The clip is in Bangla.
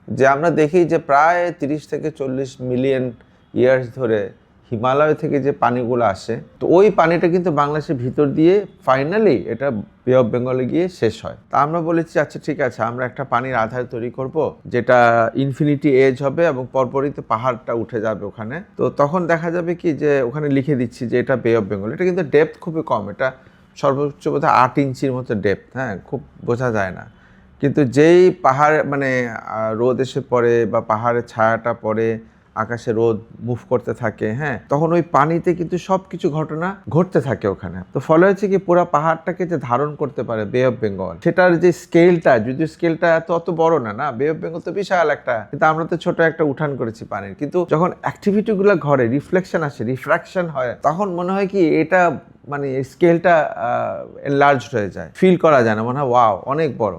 যে আমরা দেখি যে প্রায় 30 থেকে 40 মিলিয়ন ইয়ার্স ধরে হিমালয় থেকে যে পানিগুলো আসে, তো ওই পানিটা কিন্তু বাংলাদেশের ভিতর দিয়ে ফাইনালি এটা বে অফ বেঙ্গলে গিয়ে শেষ হয়। তা আমরা বলেছি আচ্ছা ঠিক আছে, আমরা একটা পানির আধার তৈরি করব যেটা ইনফিনিটি এজ হবে এবং পরপরই পাহাড়টা উঠে যাবে ওখানে। তো তখন দেখা যাবে কি যে ওখানে লিখে দিচ্ছি যে এটা বে অফ বেঙ্গল। এটা কিন্তু ডেপথ খুবই কম, এটা সর্বোচ্চ বোধহয় 8 ইঞ্চির মতো ডেপথ, হ্যাঁ, খুব বোঝা যায় না। কিন্তু যেই পাহাড় মানে রোদ এসে পড়ে বা পাহাড়ের ছায়াটা পড়ে, আকাশে রোদ মুভ করতে থাকে, হ্যাঁ, তখন ওই পানিতে কিন্তু সব কিছু ঘটনা ঘটতে থাকে ওখানে। তো ফলে হচ্ছে কি পুরো পাহাড়টাকে যে ধারণ করতে পারে বে অফ বেঙ্গল, সেটার যে স্কেলটা, যদিও স্কেলটা অত বড় না, না, বে অফ বেঙ্গল তো বিশাল একটা, কিন্তু আমরা তো ছোট একটা উঠান করেছি পানির। কিন্তু যখন অ্যাক্টিভিটিগুলো ঘরে, রিফ্লেকশন আসে, রিফ্র্যাকশন হয়, তখন মনে হয় কি এটা মানে স্কেলটা এনলার্জড হয়ে যায়, ফিল করা যায় না, মনে হয় ওয়াও অনেক বড়।